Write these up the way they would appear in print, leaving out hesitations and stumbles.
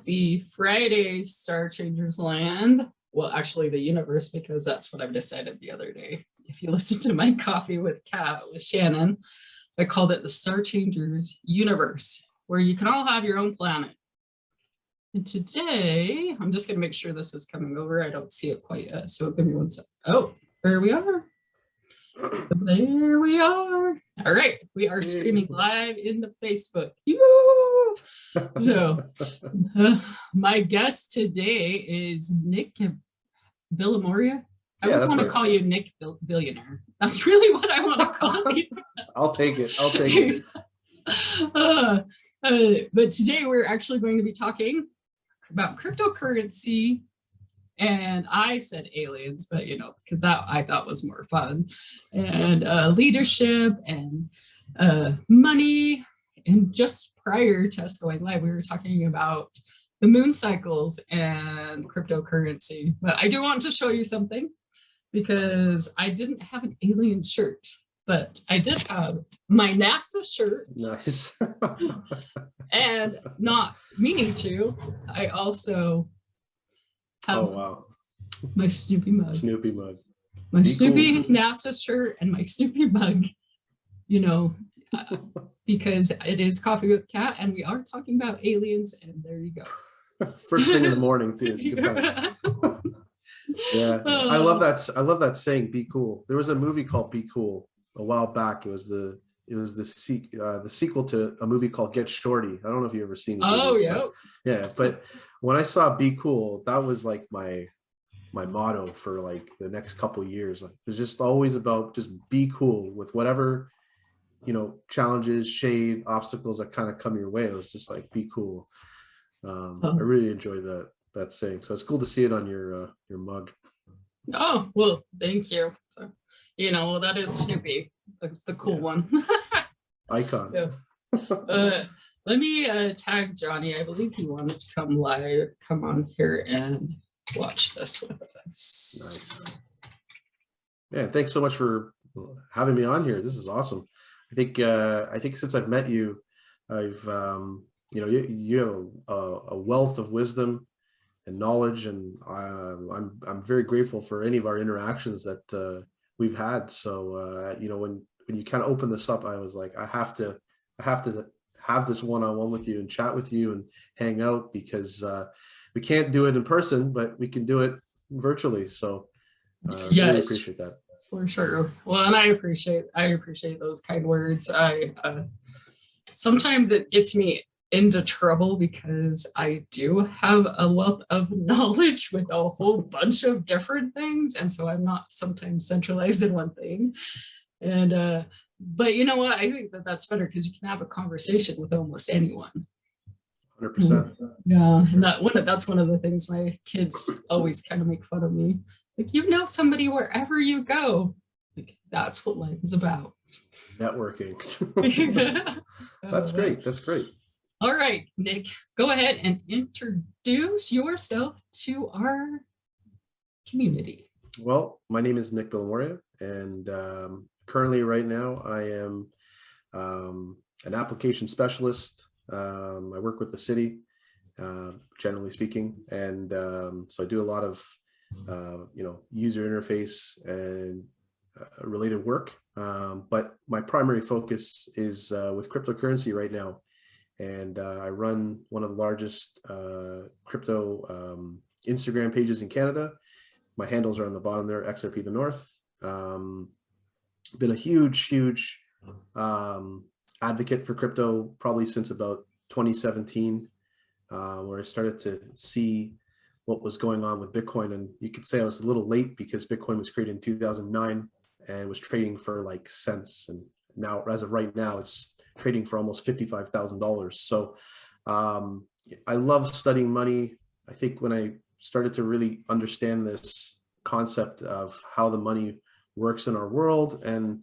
Happy Friday, Star Changers Land. Well, actually the universe, because that's what I've decided the other day. If you listen to my Coffee with Kat with Shannon, I called it the Star Changers universe, where you can all have your own planet. And today, I'm just going to make sure this is coming over. I don't see it quite yet, so give me one sec. Oh, there we are. There we are. All right, we are streaming live in the Facebook. So, my guest today is Nick Bilimoria. I always want to call you Nick Billionaire. That's really what I want to call you. I'll take it. I'll take it. But today we're actually going to be talking about cryptocurrency. And I said aliens, but because that I thought was more fun, and leadership and money. And just prior to us going live, we were talking about the moon cycles and cryptocurrency. But I do want to show you something, because I didn't have an alien shirt, but I did have my NASA shirt. Nice. And not meaning to, I also have my Snoopy mug. Snoopy mug. My Snoopy NASA shirt and my Snoopy mug, because it is Coffee with Kat, and we are talking about aliens, and there you go. First thing in the morning too. Yeah, I love that. I love that saying. Be cool. There was a movie called Be Cool a while back. It was the sequel to a movie called Get Shorty. I don't know if you've ever seen it. Oh yeah. Yeah, but when I saw Be Cool, that was like my motto for like the next couple of years. Like, it's just always about just be cool with whatever challenges, shade, obstacles that kind of come your way. It was just like be cool. I really enjoy that saying. So it's cool to see it on your mug. Oh well, thank you. So that is Snoopy, the cool one. Icon. Yeah. Let me tag Johnny. I believe he wanted to come on here and watch this with us. Nice. Yeah, thanks so much for having me on here. This is awesome. I think since I've met you, I've you have a wealth of wisdom and knowledge, and I'm very grateful for any of our interactions that we've had. So when you kind of opened this up, I was like, I have to have this one-on-one with you and chat with you and hang out, because we can't do it in person, but we can do it virtually. So yes, really appreciate that. For sure. Well, and I appreciate those kind words. I sometimes it gets me into trouble, because I do have a wealth of knowledge with a whole bunch of different things, and so I'm not sometimes centralized in one thing. And but you know what? I think that's better, because you can have a conversation with almost anyone. 100%. Yeah, and that's one of the things my kids always kind of make fun of me. Like, somebody wherever you go. Like, that's what life is about. Networking. That's great. That's great. All right, Nick, go ahead and introduce yourself to our community. Well, my name is Nick Bilimoria, and currently right now I am an application specialist. I work with the city, generally speaking, and so I do a lot of user interface and related work, but my primary focus is with cryptocurrency right now, and I run one of the largest crypto Instagram pages in Canada. My handles are on the bottom there, XRP the North. Been a huge advocate for crypto probably since about 2017, where I started to see what was going on with Bitcoin. And you could say I was a little late, because Bitcoin was created in 2009 and was trading for like cents. And now, as of right now, it's trading for almost $55,000. So I love studying money. I think when I started to really understand this concept of how the money works in our world, and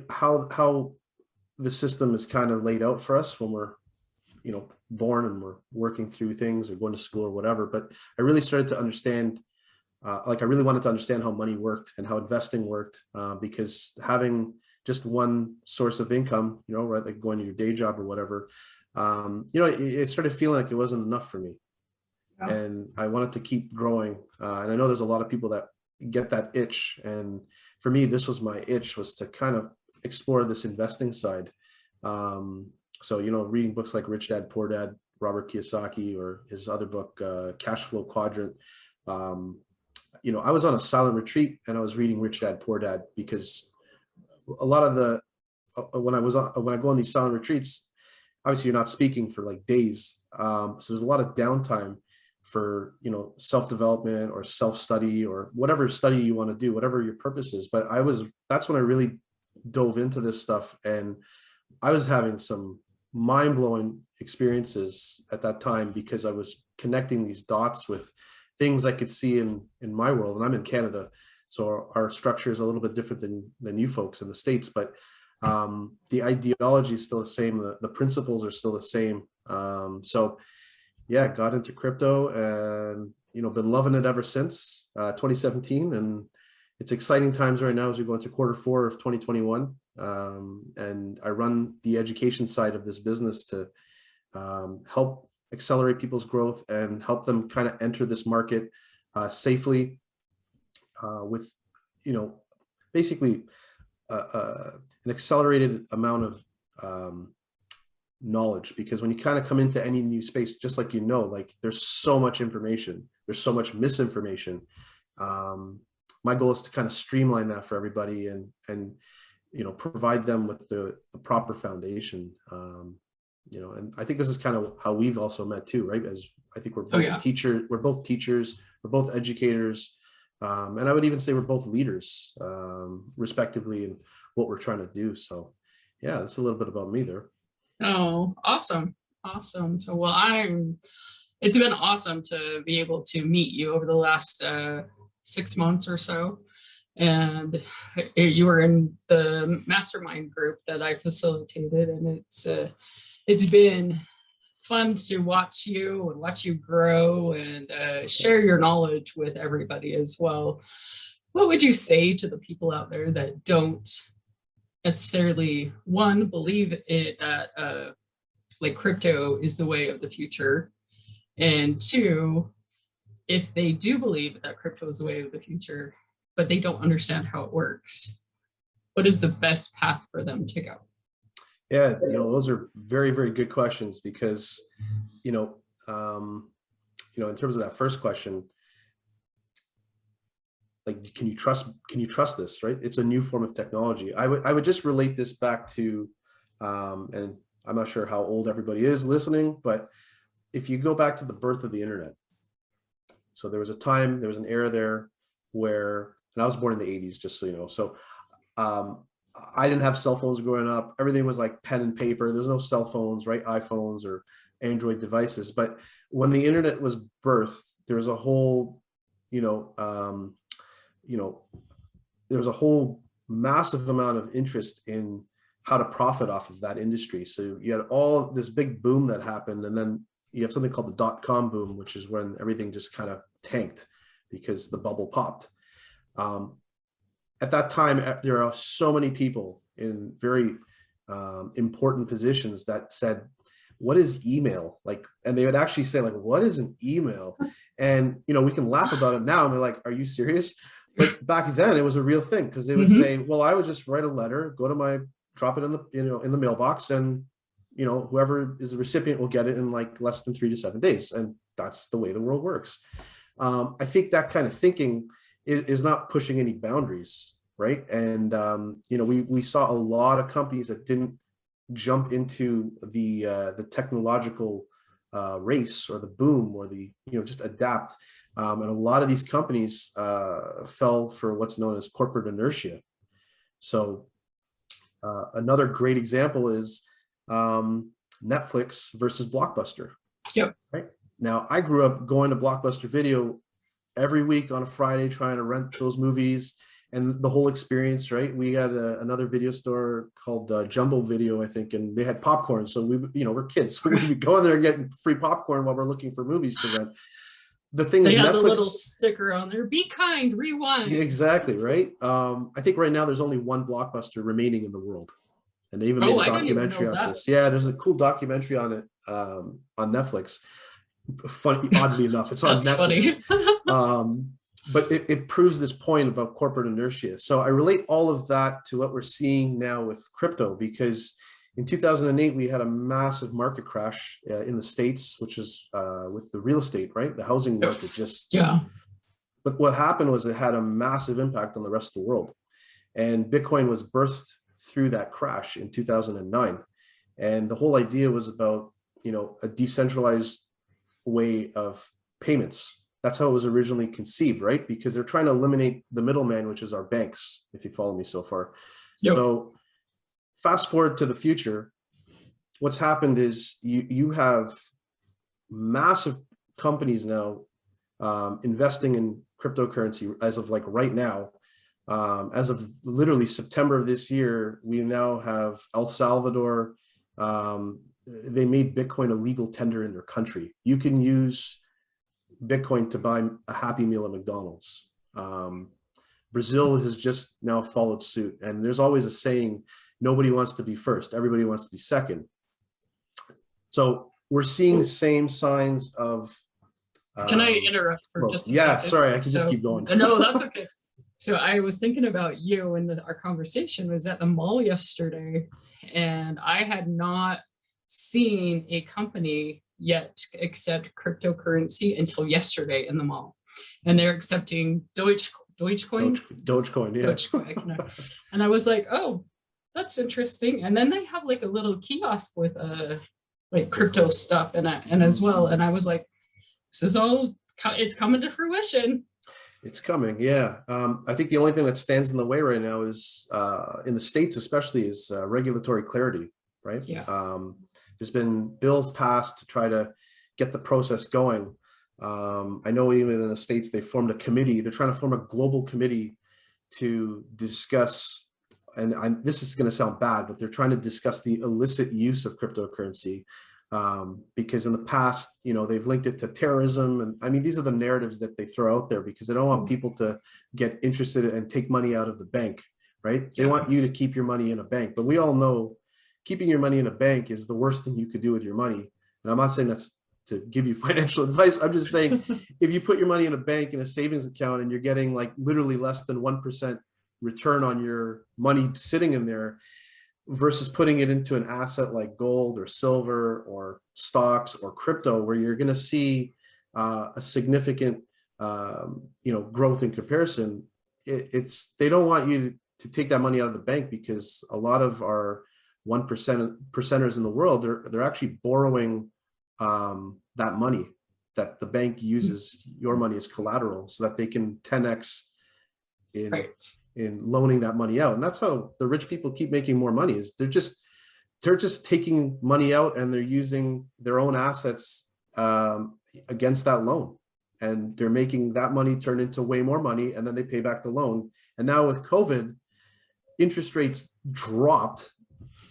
how the system is kind of laid out for us when we're born and we're working through things or going to school or whatever. But I really started to understand, I really wanted to understand how money worked and how investing worked, because having just one source of income, right, like going to your day job or whatever, it started feeling like it wasn't enough for me. Yeah. And I wanted to keep growing. And I know there's a lot of people that get that itch. And for me, this was my itch, was to kind of explore this investing side. So, reading books like Rich Dad, Poor Dad, Robert Kiyosaki, or his other book, Cash Flow Quadrant. I was on a silent retreat and I was reading Rich Dad, Poor Dad, because a lot of the, when I go on these silent retreats, obviously you're not speaking for like days. So there's a lot of downtime for, self-development or self-study or whatever study you want to do, whatever your purpose is. But that's when I really dove into this stuff. And I was having some mind-blowing experiences at that time, because I was connecting these dots with things I could see in my world. And I'm in Canada, so our structure is a little bit different than you folks in the States, but the ideology is still the same. The principles are still the same. So yeah, got into crypto and, been loving it ever since 2017. And it's exciting times right now as we go into Q4 of 2021. And I run the education side of this business to help accelerate people's growth and help them kind of enter this market safely with, basically an accelerated amount of knowledge. Because when you kind of come into any new space, just like, like there's so much information, there's so much misinformation. My goal is to kind of streamline that for everybody and provide them with the proper foundation. And I think this is kind of how we've also met too, right? As I think we're both teachers, we're both educators. And I would even say we're both leaders, respectively, in what we're trying to do. So yeah, that's a little bit about me there. Oh, awesome. Awesome. So, it's been awesome to be able to meet you over the last 6 months or so. And you were in the mastermind group that I facilitated, and it's been fun to watch you grow and share your knowledge with everybody as well. What would you say to the people out there that don't necessarily, one, believe it that like crypto is the way of the future, and two, if they do believe that crypto is the way of the future, but they don't understand how it works, what is the best path for them to go? Yeah, those are very, very good questions, because, in terms of that first question, like, can you trust this, right? It's a new form of technology. I would just relate this back to, and I'm not sure how old everybody is listening, but if you go back to the birth of the internet, so there was an era there where, and I was born in the 80s, just so you know. So I didn't have cell phones growing up. Everything was like pen and paper. There's no cell phones, right? iPhones or Android devices. But when the internet was birthed, there was a whole, there was a whole massive amount of interest in how to profit off of that industry. So you had all this big boom that happened, and then you have something called the dot-com boom, which is when everything just kind of tanked because the bubble popped. At that time, there are so many people in very important positions that said, what is email? Like, and they would actually say, like, what is an email? And, we can laugh about it now and they're like, are you serious? But back then it was a real thing, because they would say, well, I would just write a letter, drop it in the, in the mailbox, and, whoever is the recipient will get it in like less than 3 to 7 days. And that's the way the world works. I think that kind of thinking is not pushing any boundaries, right? And we saw a lot of companies that didn't jump into the technological race or the boom, or the just adapt. And a lot of these companies fell for what's known as corporate inertia. So another great example is Netflix versus Blockbuster. Yep. Right now, I grew up going to Blockbuster Video every week on a Friday, trying to rent those movies and the whole experience, right? We had another video store called Jumbo Video, I think, and they had popcorn. So we're kids, so we'd be going there and getting free popcorn while we're looking for movies to rent. The thing is, they had Netflix, the little sticker on there, be kind, rewind. Exactly, right? I think right now there's only one Blockbuster remaining in the world. and they even made a I didn't even documentary know on that. this. Yeah, there's a cool documentary on it on Netflix. Funny, oddly enough, it's on That's funny. Netflix. But it proves this point about corporate inertia. So I relate all of that to what we're seeing now with crypto, because in 2008, we had a massive market crash in the States, which is with the real estate, right? The housing market just, Yeah. but what happened was it had a massive impact on the rest of the world. And Bitcoin was birthed through that crash in 2009. And the whole idea was about, a decentralized way of payments. That's how it was originally conceived, right? Because they're trying to eliminate the middleman, which is our banks, if you follow me so far. Yep. So fast forward to the future, what's happened is you have massive companies now investing in cryptocurrency as of like right now. As of literally September of this year, we now have El Salvador. They made Bitcoin a legal tender in their country. You can use Bitcoin to buy a Happy Meal at McDonald's. Brazil has just now followed suit. And there's always a saying, nobody wants to be first, everybody wants to be second. So we're seeing the same signs of... Can I interrupt for just a second? Yeah, sorry, I can just keep going. No, that's okay. So I was thinking about you, and our conversation was at the mall yesterday, and I had not seen a company yet accept cryptocurrency until yesterday in the mall. And they're accepting Dogecoin. Dogecoin, yeah. Dogecoin. And I was like, oh, that's interesting. And then they have like a little kiosk with like crypto stuff and as well. And I was like, this is all, it's coming to fruition. It's coming, yeah. I think the only thing that stands in the way right now is, in the States especially, is regulatory clarity, right? Yeah. There's been bills passed to try to get the process going. I know even in the States, they formed a committee. They're trying to form a global committee to discuss, and this is going to sound bad, but they're trying to discuss the illicit use of cryptocurrency. Because in the past, they've linked it to terrorism. And I mean, these are the narratives that they throw out there because they don't want people to get interested and take money out of the bank, right? They want you to keep your money in a bank. But we all know keeping your money in a bank is the worst thing you could do with your money. And I'm not saying that's to give you financial advice. I'm just saying, if you put your money in a bank in a savings account and you're getting like literally less than 1% return on your money sitting in there, versus putting it into an asset like gold or silver or stocks or crypto, where you're going to see a significant, growth in comparison. They don't want you to take that money out of the bank, because a lot of our 1%ers in the world, they're actually borrowing that money that the bank uses your money as collateral so that they can 10x in loaning that money out. And that's how the rich people keep making more money, is they're just taking money out and they're using their own assets against that loan. And they're making that money turn into way more money, and then they pay back the loan. And now with COVID, interest rates dropped.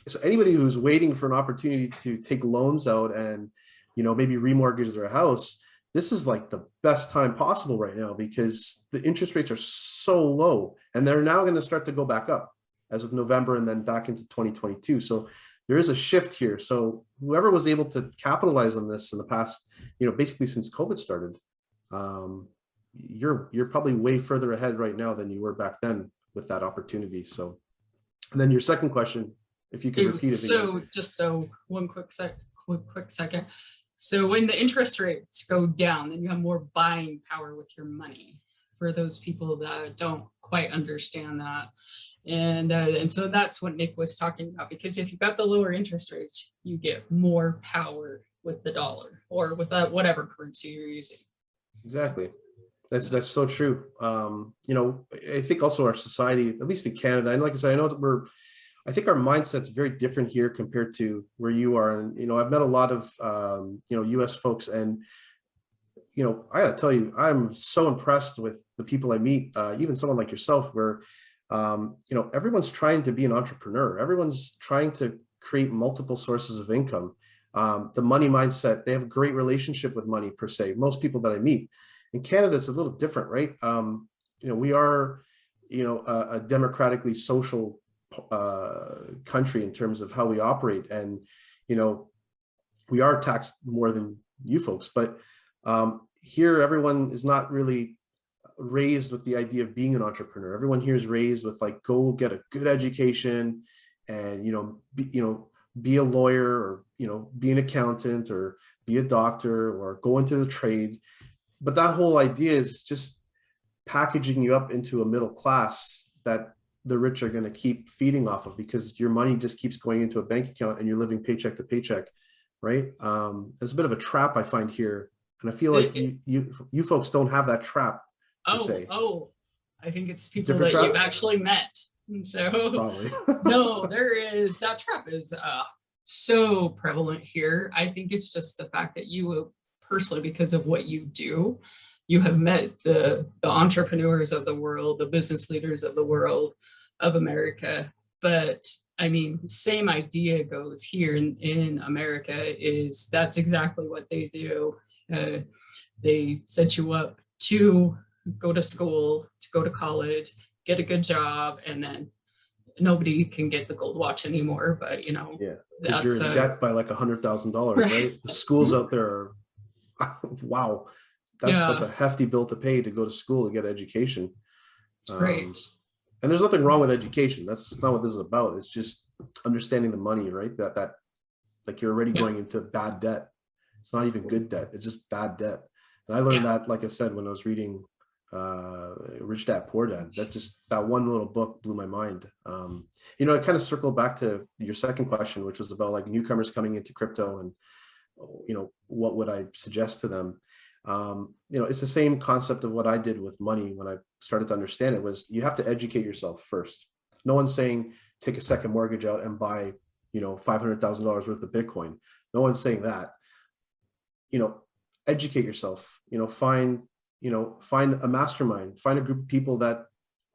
So anybody who's waiting for an opportunity to take loans out and, maybe remortgage their house, this is like the best time possible right now, because the interest rates are so low, and they're now going to start to go back up as of November and then back into 2022. So there is a shift here. So whoever was able to capitalize on this in the past, basically since COVID started, you're probably way further ahead right now than you were back then with that opportunity. So, and then your second question, if you could repeat it. So just one quick second. So when the interest rates go down, then you have more buying power with your money, for those people that don't quite understand that. And so that's what Nick was talking about, because if you've got the lower interest rates, you get more power with the dollar or with whatever currency you're using. Exactly. That's so true. I think also our society, at least in Canada, and like I said, I know I think our mindset's very different here compared to where you are. And, I've met a lot of, US folks, and, I gotta tell you, I'm so impressed with the people I meet, even someone like yourself, where, everyone's trying to be an entrepreneur. Everyone's trying to create multiple sources of income. The money mindset, they have a great relationship with money per se. Most people that I meet in Canada, it's a little different, right? We are, a democratically social country in terms of how we operate. And, you know, we are taxed more than you folks, but here everyone is not really raised with the idea of being an entrepreneur. Everyone here is raised with like, go get a good education and, be a lawyer, or, be an accountant, or be a doctor, or go into the trade. But that whole idea is just packaging you up into a middle class that the rich are going to keep feeding off of, because your money just keeps going into a bank account and you're living paycheck to paycheck, right? There's a bit of a trap I find here, and I feel like you folks don't have that trap per se. I think it's people Different that trap? you've actually met. And so Probably. no, that trap is so prevalent here. I think it's just the fact that you personally, because of what you do, you have met the entrepreneurs of the world, the business leaders of the world, of America. But I mean, same idea goes here in America. Is that's exactly what they do. They set you up to go to school, to go to college, get a good job, and then nobody can get the gold watch anymore. But Yeah, because you're in debt by like $100,000, right? The schools out there are wow, that's a hefty bill to pay to go to school to get education. Right. And there's nothing wrong with education. That's not what this is about. It's just understanding the money, right? That like you're already going into bad debt. It's not even good debt. It's just bad debt. And I learned that, like I said, when I was reading Rich Dad Poor Dad. That one little book blew my mind. I kind of circled back to your second question, which was about like newcomers coming into crypto, and what would I suggest to them? It's the same concept of what I did with money when I started to understand it. Was you have to educate yourself first. No one's saying take a second mortgage out and buy $500,000 worth of Bitcoin. No one's saying that. Educate yourself. Find a mastermind, find a group of people that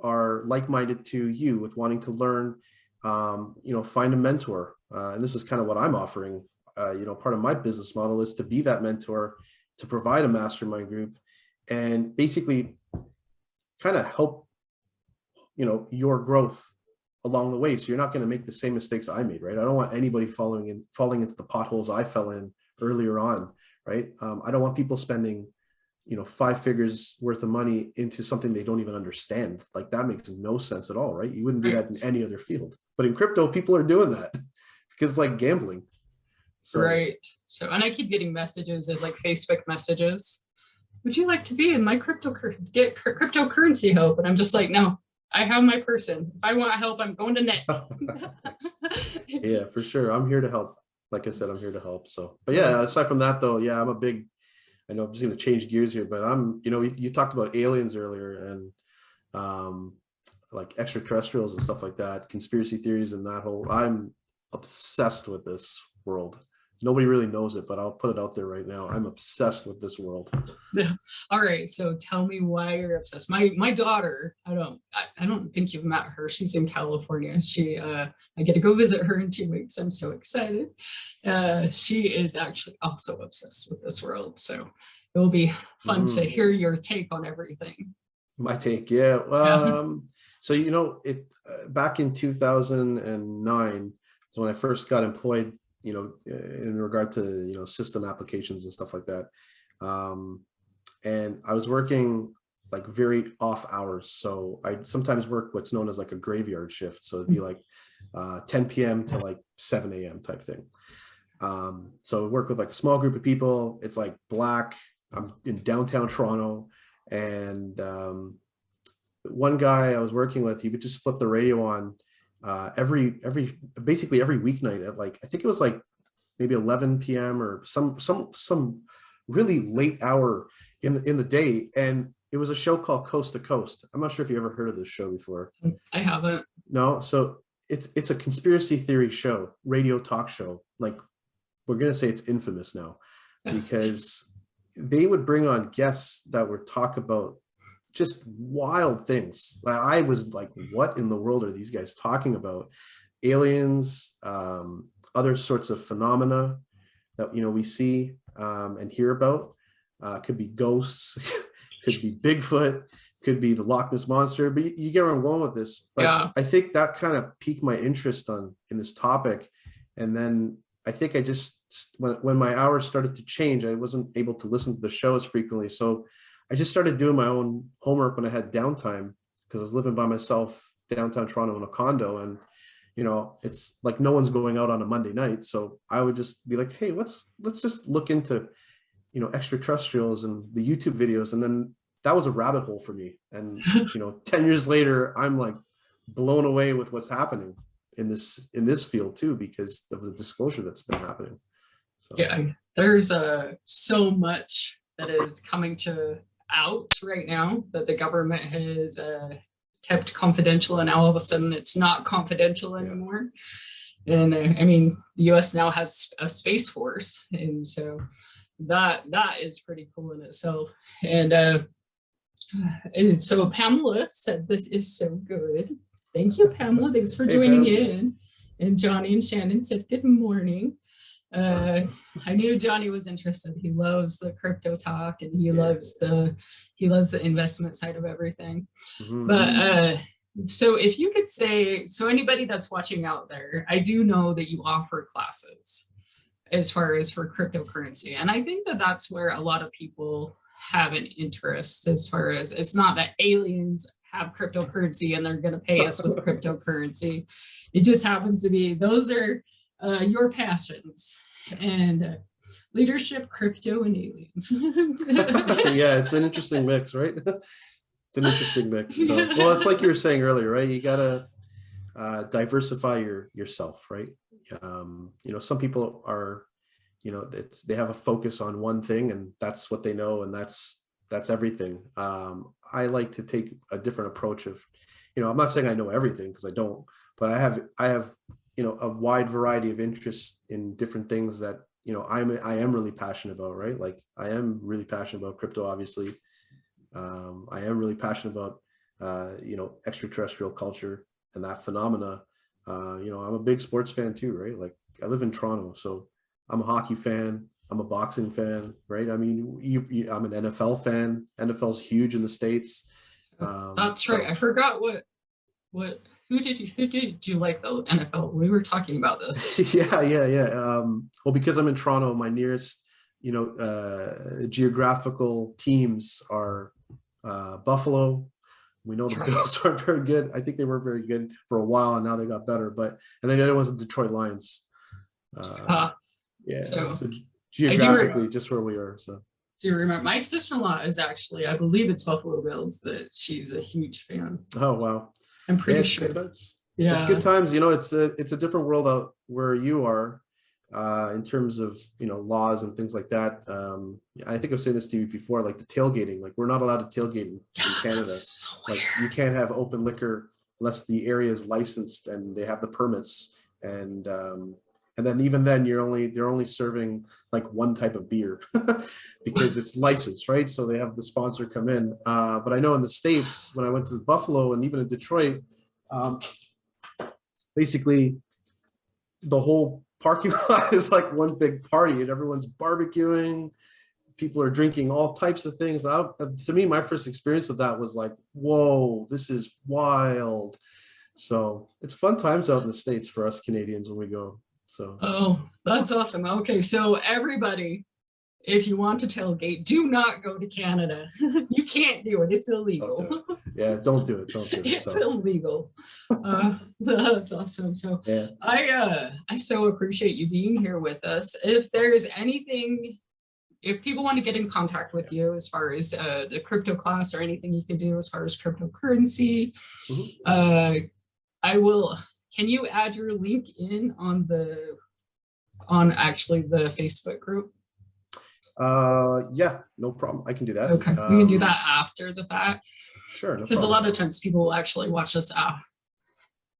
are like-minded to you with wanting to learn, find a mentor. And this is kind of what I'm offering. Part of my business model is to be that mentor, to provide a mastermind group, and basically kind of help, your growth along the way. So you're not going to make the same mistakes I made, right? I don't want anybody falling into the potholes I fell in earlier on, right? I don't want people spending 5 figures worth of money into something they don't even understand. Like that makes no sense at all, right? You wouldn't do that in any other field. But in crypto, people are doing that because it's like gambling. So, right. So, and I keep getting messages of like Facebook messages. Would you like to be in my get cryptocurrency help? And I'm just like, no, I have my person. If I want help, I'm going to Nick. Yeah, for sure. I'm here to help. Like I said, I'm here to help. So, but yeah, aside from that though, yeah, I know I'm just going to change gears here, but you talked about aliens earlier, and like extraterrestrials and stuff like that, conspiracy theories and that whole, I'm obsessed with this world. Nobody really knows it, but I'll put it out there right now. I'm obsessed with this world. Yeah. All right. So tell me why you're obsessed. My daughter, I don't think you've met her. She's in California. I get to go visit her in 2 weeks. I'm so excited. She is actually also obsessed with this world. So it will be fun to hear your take on everything. My take, yeah. So back in 2009 is when I first got employed, in regard to system applications and stuff like that. And I was working like very off hours. So I sometimes work what's known as like a graveyard shift. So it'd be like 10 p.m. to like 7 a.m. type thing. So I work with like a small group of people. It's like black. I'm in downtown Toronto, and one guy I was working with, he would just flip the radio on basically every weeknight at like, I think it was like maybe 11 p.m. or some really late hour in the day. And it was a show called Coast to Coast. I'm not sure if you ever heard of this show before. I haven't. No. So it's a conspiracy theory show, radio talk show. Like we're going to say it's infamous now because they would bring on guests that would talk about just wild things. I was like, what in the world are these guys talking about? Aliens, other sorts of phenomena that we see and hear about. Could be ghosts, could be Bigfoot, could be the Loch Ness monster, but you get where I'm going with this. But Yeah. I think that kind of piqued my interest in this topic. And then I think I just, when my hours started to change, I wasn't able to listen to the show as frequently. So I just started doing my own homework when I had downtime, because I was living by myself downtown Toronto in a condo. And, it's like no one's going out on a Monday night. So I would just be like, hey, let's just look into, extraterrestrials and the YouTube videos. And then that was a rabbit hole for me. And, 10 years later, I'm like blown away with what's happening in this field too, because of the disclosure that's been happening. So. Yeah, there's so much that is coming out right now that the government has kept confidential, and now all of a sudden it's not confidential anymore. Yeah. And I mean, the US now has a space force, and so that is pretty cool in itself. And so Pamela said this is so good. Thank you, Pamela. Thanks for joining in. And Johnny and Shannon said good morning. I knew Johnny was interested. He loves the crypto talk, and he loves the investment side of everything. Mm-hmm. But so if you could say, so anybody that's watching out there, I do know that you offer classes as far as for cryptocurrency. And I think that that's where a lot of people have an interest, as far as it's not that aliens have cryptocurrency and they're going to pay us with cryptocurrency. It just happens to be, those are your passions, and leadership, crypto, and aliens. Yeah, it's an interesting mix, right? It's an interesting mix. So, well, it's like you were saying earlier, right? You gotta diversify yourself, right? Some people are, they have a focus on one thing, and that's what they know, and that's everything. I like to take a different approach of, I'm not saying I know everything, because I don't, but I have a wide variety of interests in different things that, I am really passionate about, right? Like I am really passionate about crypto, obviously. I am really passionate about, extraterrestrial culture and that phenomena. I'm a big sports fan too, right? Like I live in Toronto, so I'm a hockey fan. I'm a boxing fan, right? I mean, I'm an NFL fan. NFL's huge in the States. That's right. I forgot who did you like the NFL? We were talking about this. Yeah. Well, because I'm in Toronto, my nearest, geographical teams are Buffalo. We know the Bills aren't very good. I think they were very good for a while, and now they got better. And then the other one's the Detroit Lions. So geographically, just where we are. So. Do you remember? My sister-in-law is actually, I believe it's Buffalo Bills, that she's a huge fan. Oh, wow. I'm pretty sure. Yeah, it's good times. It's a different world out where you are in terms of, laws and things like that. I think I've said this to you before, like the tailgating, like we're not allowed to tailgate in Canada. So like you can't have open liquor unless the area is licensed and they have the permits. And then even then they're only serving like one type of beer because it's licensed, right? So they have the sponsor come in. But I know in the States, when I went to Buffalo and even in Detroit, basically the whole parking lot is like one big party and everyone's barbecuing. People are drinking all types of things. To me, my first experience of that was like, whoa, this is wild. So it's fun times out in the States for us Canadians when we go. So. Oh, that's awesome. Okay, so everybody, if you want to tailgate, do not go to Canada. You can't do it. It's illegal. Don't do it. It's illegal. That's awesome. So yeah. I so appreciate you being here with us. If there's anything, if people want to get in contact with you as far as the crypto class or anything you can do as far as cryptocurrency, I will. Can you add your link in on actually the Facebook group? Yeah, no problem. I can do that. Okay, we can do that after the fact. Sure. Because a lot of times people will actually watch us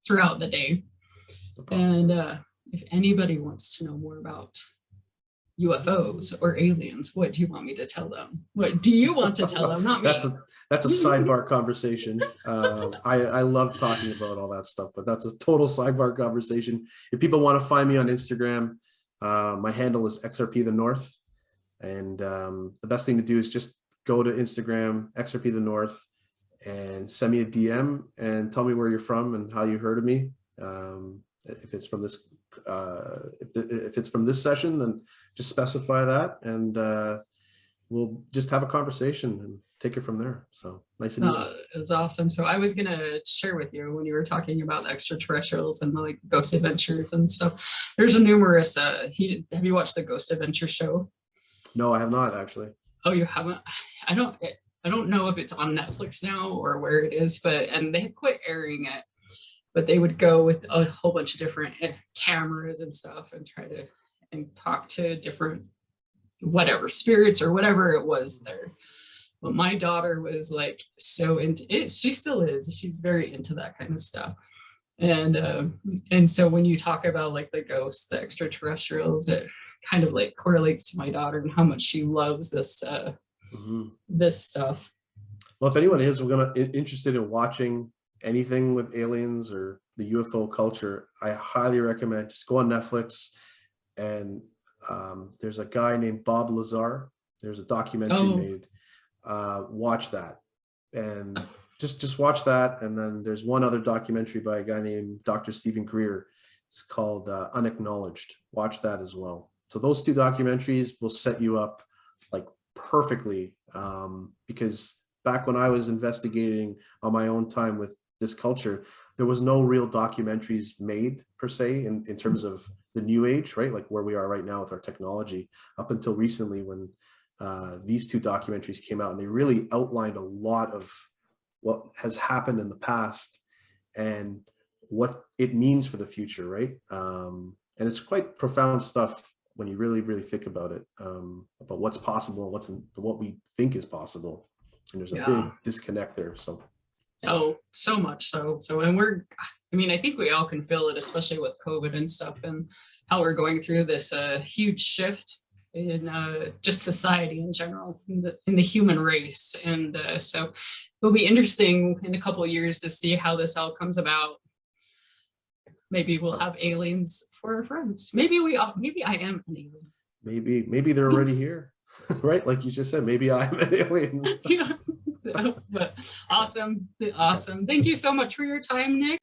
throughout the day. No, and if anybody wants to know more about UFOs or aliens, what do you want me to tell them? What do you want to tell them? Not me. That's a sidebar conversation. I love talking about all that stuff, but that's a total sidebar conversation. If people want to find me on Instagram, my handle is XRP the North. And the best thing to do is just go to Instagram, XRP the North, and send me a DM and tell me where you're from and how you heard of me. If it's from this, if it's from this session, then just specify that, and we'll just have a conversation and take it from there. So nice and easy. It was awesome. So I was gonna share with you when you were talking about extraterrestrials and like ghost adventures and stuff. There's a numerous. Have you watched the Ghost Adventure show? No, I have not actually. Oh, you haven't? I don't know if it's on Netflix now or where it is, and they had quit airing it. But they would go with a whole bunch of different cameras and stuff and try to talk to different whatever spirits or whatever it was there. But my daughter was like so into it. She still is. She's very into that kind of stuff. And so when you talk about like the ghosts, the extraterrestrials, it kind of like correlates to my daughter and how much she loves this this stuff. Well, if anyone is interested in watching anything with aliens or the UFO culture, I highly recommend just go on Netflix, and there's a guy named Bob Lazar. There's a documentary made. Watch that, and just watch that. And then there's one other documentary by a guy named Dr. Stephen Greer. It's called Unacknowledged. Watch that as well. So those two documentaries will set you up like perfectly, because back when I was investigating on my own time with this culture, there was no real documentaries made per se in terms of the new age, right? Like where we are right now with our technology, up until recently when these two documentaries came out, and they really outlined a lot of what has happened in the past and what it means for the future, right? And it's quite profound stuff when you really, really think about it, about what's possible and what we think is possible. And there's a big disconnect there. So much so. And I think we all can feel it, especially with COVID and stuff, and how we're going through this huge shift in just society in general, in the human race. And so it'll be interesting in a couple of years to see how this all comes about. Maybe we'll have aliens for our friends. Maybe I am an alien. Maybe they're already here, right? Like you just said, maybe I'm an alien. But awesome. Thank you so much for your time, Nick.